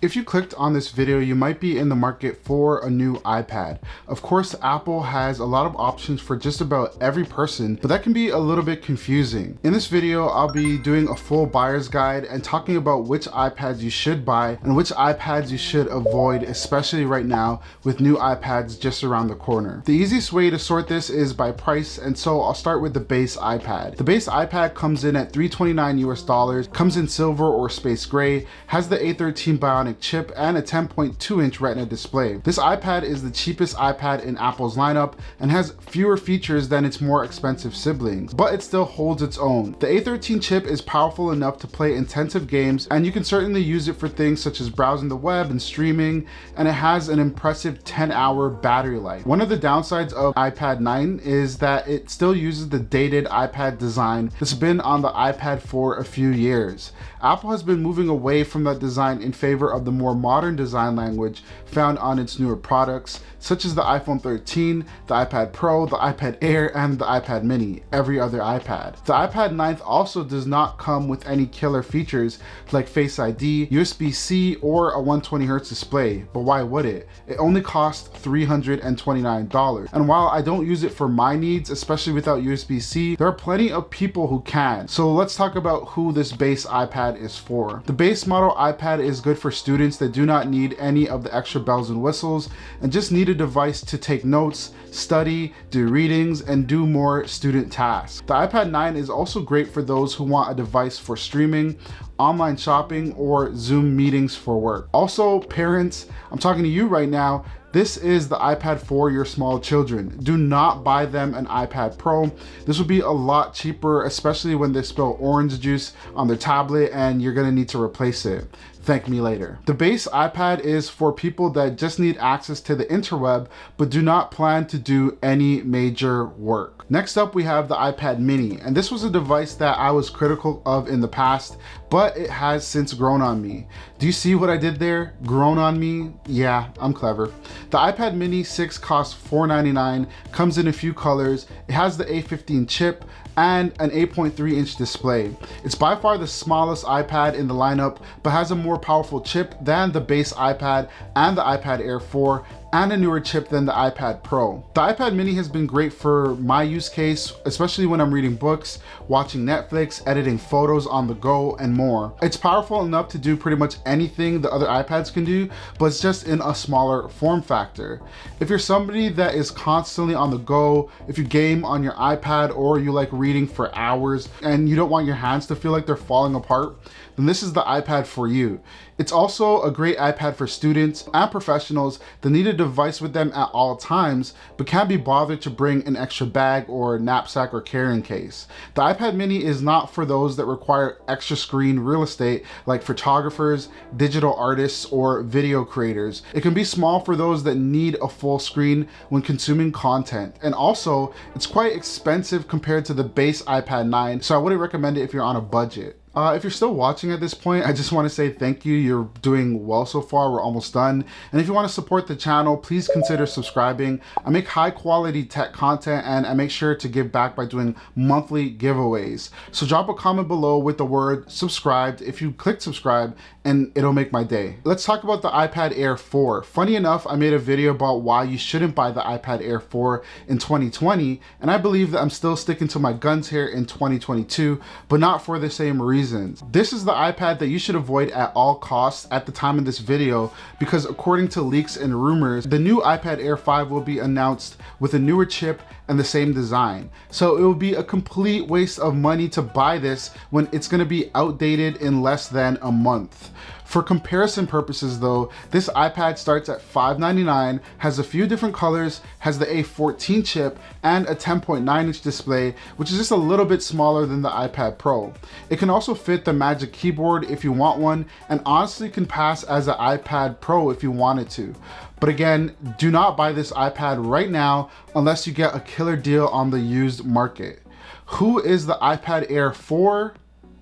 If you clicked on this video, you might be in the market for a new iPad. Of course, Apple has a lot of options for just about every person, but that can be a little bit confusing. In this video, I'll be doing a full buyer's guide and talking about which iPads you should buy and which iPads you should avoid, especially right now with new iPads just around the corner. The easiest way to sort this is by price, and so I'll start with the base iPad. The base iPad comes in at $329 US, comes in silver or space gray, has the A13 Bionic chip and a 10.2-inch Retina display. This iPad is the cheapest iPad in Apple's lineup and has fewer features than its more expensive siblings, but it still holds its own. The A13 chip is powerful enough to play intensive games, and you can certainly use it for things such as browsing the web and streaming, and it has an impressive 10-hour battery life. One of the downsides of iPad 9 is that it still uses the dated iPad design that's been on the iPad for a few years. Apple has been moving away from that design in favor of the more modern design language found on its newer products, such as the iPhone 13, the iPad Pro, the iPad Air, and the iPad Mini, every other iPad. The iPad 9 also does not come with any killer features like Face ID, USB-C, or a 120Hz display, but why would it? It only costs $329. And while I don't use it for my needs, especially without USB-C, there are plenty of people who can. So let's talk about who this base iPad is for. The base model iPad is good for students that do not need any of the extra bells and whistles and just need a device to take notes, study, do readings, and do more student tasks. The iPad 9 is also great for those who want a device for streaming, online shopping, or Zoom meetings for work. Also, parents, I'm talking to you right now. This is the iPad for your small children. Do not buy them an iPad Pro. This will be a lot cheaper, especially when they spill orange juice on their tablet and you're gonna need to replace it. Thank me later. The base iPad is for people that just need access to the interweb, but do not plan to do any major work. Next up, we have the iPad Mini, and this was a device that I was critical of in the past, but it has since grown on me. Do you see what I did there? Grown on me? Yeah, I'm clever. The iPad Mini 6 costs $499, comes in a few colors, it has the A15 chip, and an 8.3-inch display. It's by far the smallest iPad in the lineup, but has a more powerful chip than the base iPad and the iPad Air 4, and a newer chip than the iPad Pro. The iPad Mini has been great for my use case, especially when I'm reading books, watching Netflix, editing photos on the go, and more. It's powerful enough to do pretty much anything the other iPads can do, but it's just in a smaller form factor. If you're somebody that is constantly on the go, if you game on your iPad or you like reading for hours and you don't want your hands to feel like they're falling apart, then this is the iPad for you. It's also a great iPad for students and professionals that need a device with them at all times, but can't be bothered to bring an extra bag or knapsack or carrying case. The iPad Mini is not for those that require extra screen real estate like photographers, digital artists, or video creators. It can be small for those that need a full screen when consuming content. And also, it's quite expensive compared to the base iPad 9, so I wouldn't recommend it if you're on a budget. If you're still watching at this point, I just want to say thank you. You're doing well so far. We're almost done. And if you want to support the channel, please consider subscribing. I make high quality tech content and I make sure to give back by doing monthly giveaways. So drop a comment below with the word subscribed if you click subscribe, and it'll make my day. Let's talk about the iPad Air 4. Funny enough, I made a video about why you shouldn't buy the iPad Air 4 in 2020, and I believe that I'm still sticking to my guns here in 2022, but not for the same reasons. This is the iPad that you should avoid at all costs at the time of this video, because according to leaks and rumors, the new iPad Air 5 will be announced with a newer chip and the same design. So it will be a complete waste of money to buy this when it's gonna be outdated in less than a month. For comparison purposes though, this iPad starts at $599, has a few different colors, has the A14 chip, and a 10.9-inch display, which is just a little bit smaller than the iPad Pro. It can also fit the Magic Keyboard if you want one, and honestly can pass as an iPad Pro if you wanted to. But again, do not buy this iPad right now unless you get a killer deal on the used market. Who is the iPad Air for?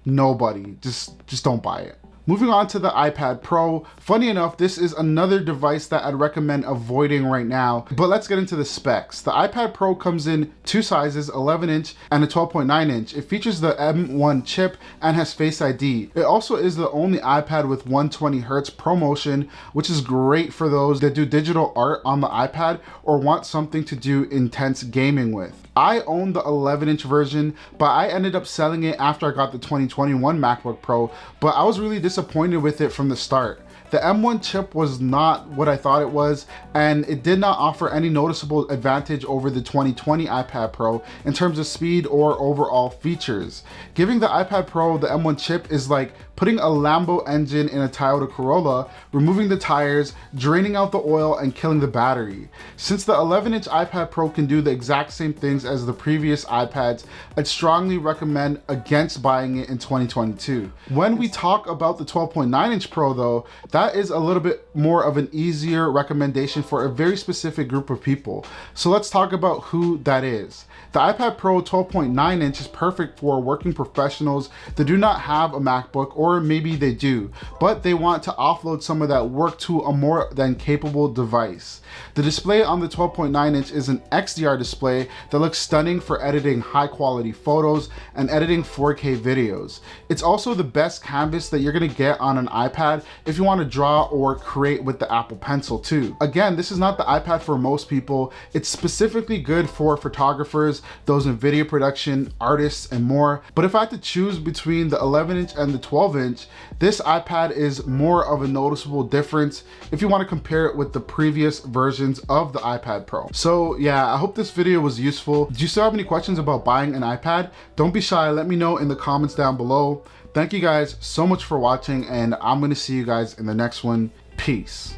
Nobody. Just don't buy it. Moving on to the iPad Pro. Funny enough, this is another device that I'd recommend avoiding right now, but let's get into the specs. The iPad Pro comes in two sizes, 11-inch and a 12.9-inch. It features the M1 chip and has Face ID. It also is the only iPad with 120Hz ProMotion, which is great for those that do digital art on the iPad or want something to do intense gaming with. I own the 11-inch version, but I ended up selling it after I got the 2021 MacBook Pro, but I was really disappointed with it from the start. The M1 chip was not what I thought it was, and it did not offer any noticeable advantage over the 2020 iPad Pro in terms of speed or overall features. Giving the iPad Pro the M1 chip is like putting a Lambo engine in a Toyota Corolla, removing the tires, draining out the oil, and killing the battery. Since the 11-inch iPad Pro can do the exact same things as the previous iPads, I'd strongly recommend against buying it in 2022. When we talk about the 12.9-inch Pro though, that is a little bit more of an easier recommendation for a very specific group of people. So let's talk about who that is. The iPad Pro 12.9-inch is perfect for working professionals that do not have a MacBook, or maybe they do, but they want to offload some of that work to a more than capable device. The display on the 12.9-inch is an XDR display that looks stunning for editing high quality photos and editing 4K videos. It's also the best canvas that you're gonna get on an iPad if you want to draw or create with the Apple Pencil too. Again, this is not the iPad for most people. It's specifically good for photographers, those in video production, artists, and more. But if I had to choose between the 11-inch and the 12-inch, this iPad is more of a noticeable difference if you want to compare it with the previous versions of the iPad Pro. So yeah, I hope this video was useful. Do you still have any questions about buying an iPad? Don't be shy, let me know in the comments down below. Thank you guys so much for watching, and I'm gonna see you guys in the next one. Peace.